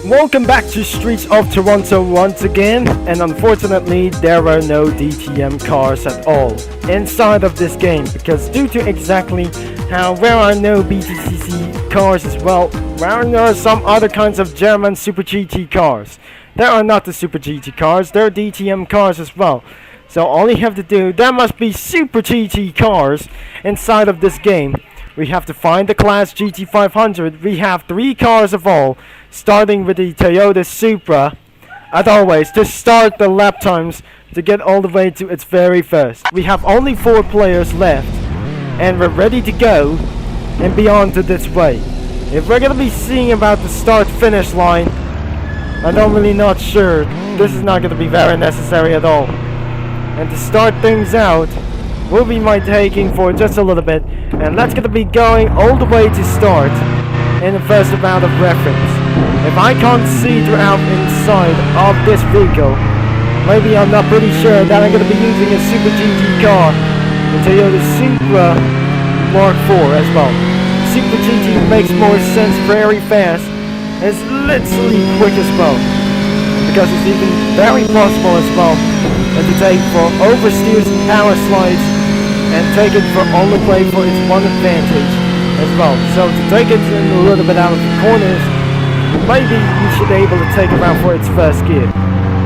Welcome back to Streets of Toronto once again, and unfortunately there are no DTM cars at all inside of this game, because due to exactly how there are no BTCC cars as well, there are some other kinds of German Super GT cars. There are not the Super GT cars, there are DTM cars as well. So all you have to do, there must be Super GT cars inside of this game. We have to find the class GT500. We have 3 cars of all, starting with the Toyota Supra. As always, to start the lap times to get all the way to its very first. We have only 4 players left, and we're ready to go and beyond to this way. If we're gonna be seeing about the start-finish line, I'm really not sure. This is not gonna be very necessary at all. And to start things out, we'll be taking for just a little bit, and that's gonna be going all the way to start in the first round of reference. If I can't see throughout inside of this vehicle, maybe I'm not pretty sure that I'm gonna be using a Super GT car, the Toyota Supra Mark IV as well. Super GT makes more sense very fast, and it's literally quick as well, because it's even very possible as well, and to take for oversteers and power slides, and take it for all the way for its one advantage as well. So to take it in a little bit out of the corners, maybe you should be able to take it around for its first gear.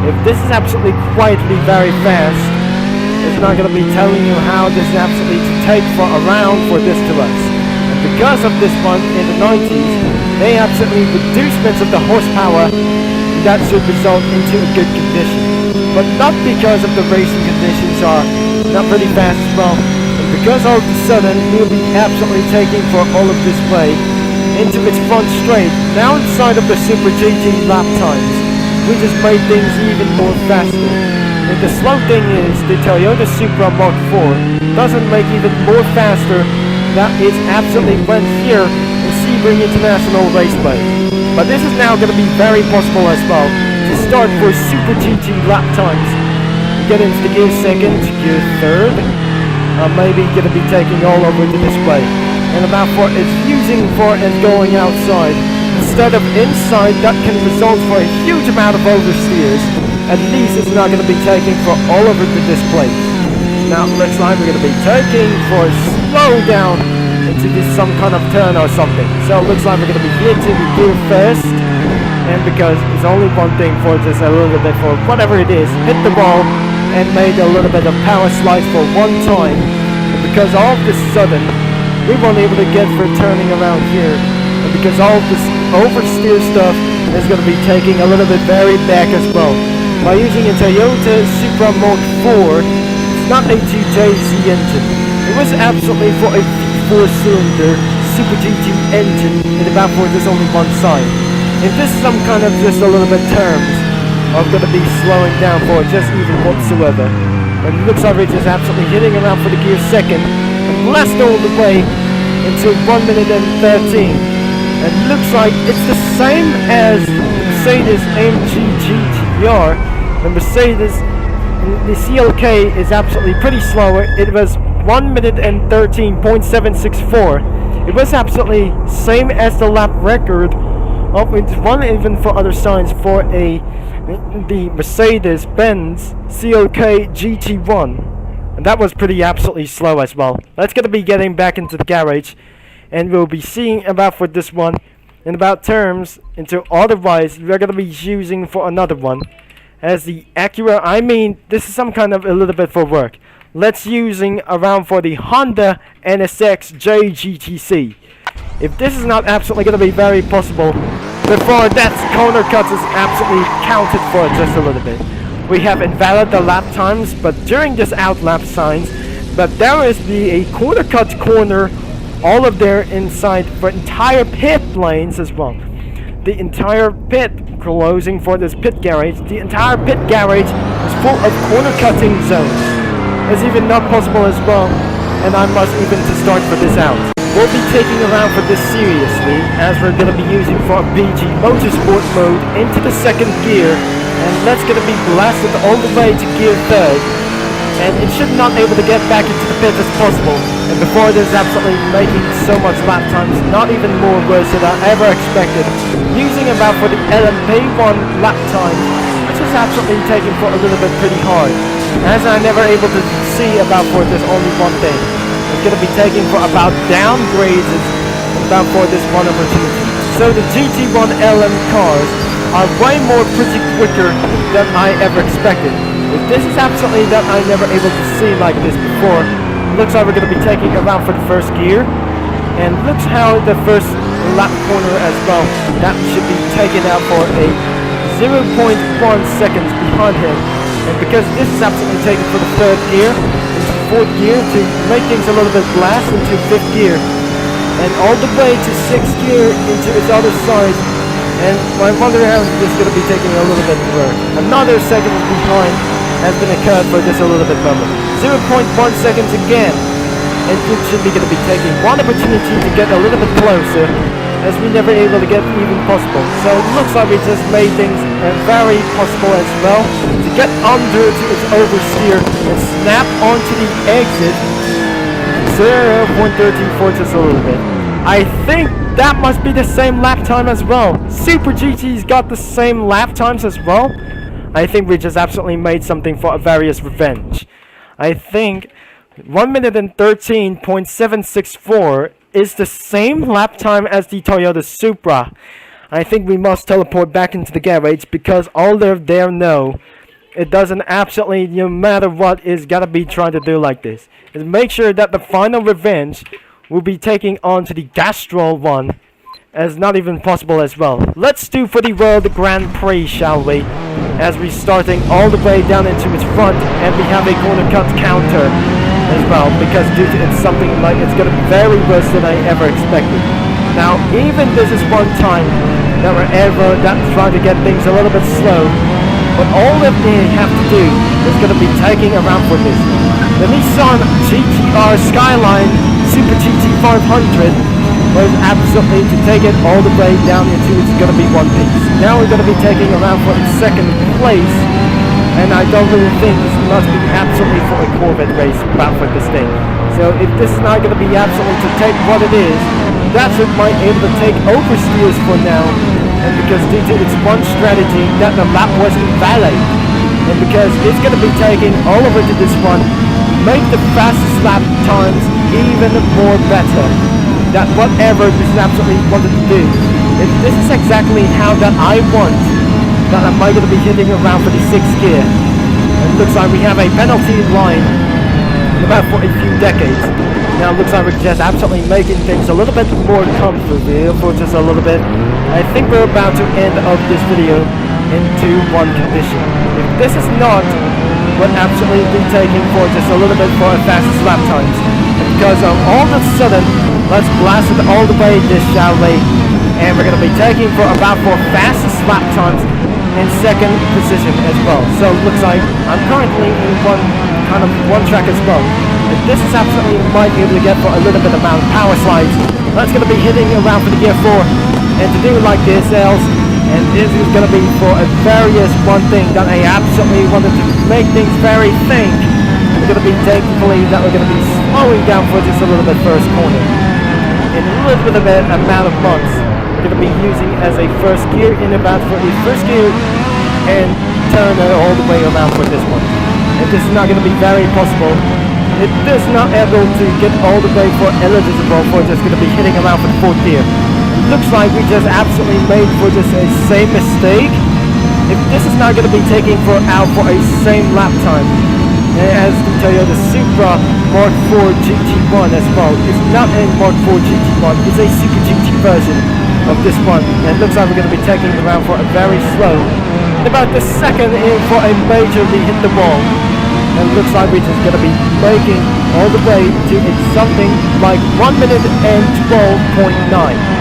If this is absolutely quietly very fast, it's not going to be telling you how this is absolutely to take for around for this to us. And because of this one in the 90s, they absolutely reducements of the horsepower, that should result into a good condition. But not because of the racing conditions are not pretty fast as well, and because all of a sudden we'll be absolutely taking for all of this way into its front straight. Now inside of the Super GT lap times, we just made things even more faster. And the slow thing is, the Toyota Supra Mark IV doesn't make even more faster. That is absolutely went here in Sebring International Raceway. But this is now going to be very possible as well to start for Super GT lap times. Get into the gear second, gear third, maybe gonna be taking all over to this way, and about for it's using for and going outside instead of inside. That can result for a huge amount of oversteers. At least it's not gonna be taking for all over to this place. Now it looks like we're gonna be taking for a slow down into this some kind of turn or something. So it looks like we're gonna be hitting the gear first, and because it's only one thing for just a little bit for whatever it is, hit the wall and made a little bit of power slides for one time, and because all of this sudden we weren't able to get for turning around here, and because all of this oversteer stuff is going to be taking a little bit very back as well. By using a Toyota Supra Mark IV, it's not a 2JZ engine. It was absolutely for a V4-cylinder Super GT engine, and about for just only one side. If this is some kind of just a little bit terms, I'm going to be slowing down for just even whatsoever. And it looks like we're just absolutely hitting around for the gear second and blast all the way into 1 minute and 13. And it looks like it's the same as Mercedes AMG GTR. The Mercedes, the CLK is absolutely pretty slower. It was 1 minute and 13.764. It was absolutely same as the lap record of one even for other signs for the Mercedes-Benz CLK GT1, and that was pretty absolutely slow as well. That's gonna be getting back into the garage, and we'll be seeing about for this one in about terms into otherwise we're gonna be using for another one as the Acura. I mean, this is some kind of a little bit for work. Let's using around for the Honda NSX JGTC. If this is not absolutely going to be very possible, before that corner cut is absolutely counted for just a little bit. We have invalid the lap times, but during this out lap signs, but there is a corner cut corner, all of there inside for entire pit lanes as well. The entire pit closing for this pit garage, the entire pit garage is full of corner cutting zones. It's even not possible as well, and I must even to start for this out. We'll be taking around for this seriously, as we're going to be using for BG Motorsport mode into the second gear, and that's going to be blasted all the way to gear third, and it should not able to get back into the pit as possible. And before this, absolutely making so much lap times, not even more worse than I ever expected. Using about for the LMP1 lap time, which was absolutely taken for a little bit pretty hard, as I never able to see about for this only one thing. It's going to be taking for about downgrades about for this one opportunity. So the GT1 LM cars are way more pretty quicker than I ever expected. But this is absolutely that I never able to see like this before. Looks like we're going to be taking around for the first gear, and looks how the first lap corner as well, that should be taken out for a 0.1 seconds behind him. And because this is absolutely taken for the third gear into fourth gear to make things a little bit blast into fifth gear, and all the way to sixth gear into its other side. And I wonder how this is going to be taking a little bit more. Another second behind has been occurred for this a little bit moment. 0.1 seconds again. And it should be going to be taking one opportunity to get a little bit closer, as we never able to get even possible. So it looks like we just made things very possible as well to get under to its oversteer and snap onto the exit. 0.34 just a little bit. I think that must be the same lap time as well. Super GT's got the same lap times as well. I think we just absolutely made something for a various revenge. I think 1 minute and 13.764 is the same lap time as the Toyota Supra. I think we must teleport back into the garage, because all of there know it doesn't absolutely, no matter what, is gotta be trying to do like this. Is make sure that the final revenge will be taking on to the Gastrol one as not even possible as well. Let's do for the World Grand Prix, shall we? As we're starting all the way down into its front, and we have a corner cut counter as well, because due to it's something like it's gonna be very worse than I ever expected. Now, even this is one time that we're ever trying to get things a little bit slow, but all that they have to do is gonna be taking around for this. The Nissan GTR Skyline Super GT 500 was absolutely to take it all the way down into it's going to be one piece. Now we're going to be taking around for its second place, and I don't really think this must be absolutely for a Corvette race about for this thing. So if this is not going to be absolutely to take what it is, that's what might be able to take oversteers for now, and because due to its one strategy that the lap was invalid, and because it's going to be taking all over to this one, make the fastest lap times even more better. That whatever this is absolutely wanted to do, if this is exactly how that I want, that am I going to be hitting around for the sixth gear. It looks like we have a penalty line in about for a few decades. Now it looks like we're just absolutely making things a little bit more comfortable for just a little bit. I think we're about to end of this video into one condition. If this is not what absolutely be taking for just a little bit for a fastest lap times, because of all of a sudden, let's blast it all the way this, shall we? And we're going to be taking for about for fastest lap times in second position as well. So it looks like I'm currently in one track as well. If this is absolutely might be able to get for a little bit amount of power slides, that's going to be hitting around for the gear 4. And to do it like this, else, and this is going to be for a various one thing that I absolutely wanted to make things very think. We're going to be thankfully that we're going to be slowing down for just a little bit first corner. In a little bit of an amount of months, we're going to be using as a first gear in about for the first gear and turn it all the way around for this one. And this is not going to be very possible. It is not able to get all the way for eligible for just going to be hitting around for the fourth gear. It looks like we just absolutely made for just a same mistake. If this is not going to be taking for out for a same lap time as the Toyota Supra Mark 4 GT1 as well. It's not a Mark 4 GT1, it's a Super GT version of this one. And it looks like we're going to be taking it around for a very slow, about the second in for a majorly hit the wall. And it looks like we're just going to be making all the way to something like 1 minute and 12.9.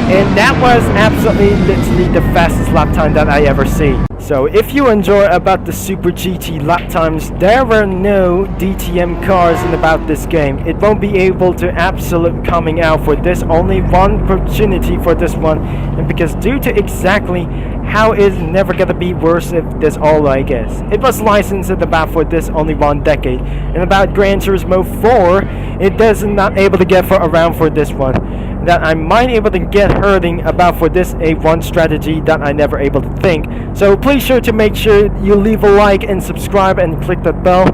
And that was absolutely literally the fastest lap time that I ever see. So if you enjoy about the Super GT lap times, there were no DTM cars in about this game. It won't be able to absolute coming out for this, only one opportunity for this one. And because due to exactly how is it never gonna be worse if this all like is. It was licensed at about for this only 1 decade, and about Gran Turismo 4, it does not able to get for around for this one. That I might able to get hurting about for this a one strategy that I never able to think. So please sure to make sure you leave a like and subscribe and click that bell.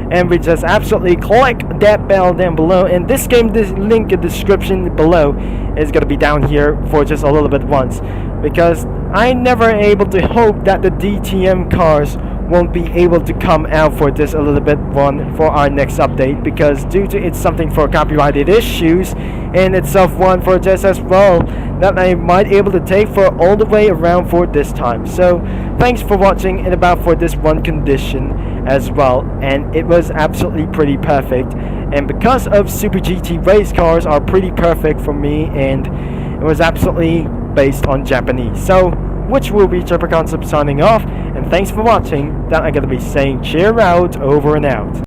And we just absolutely click that bell down below, and this game, this link in the description below is gonna be down here for just a little bit once, because I never able to hope that the DTM cars won't be able to come out for this a little bit one for our next update, because due to it's something for copyrighted issues and itself one for just as well that I might able to take for all the way around for this time. So thanks for watching and about for this one condition as well, and it was absolutely pretty perfect, and because of Super GT race cars are pretty perfect for me, and it was absolutely based on Japanese. So which will be Triple Concept signing off, and thanks for watching. That I'm gonna be saying cheer out, over and out.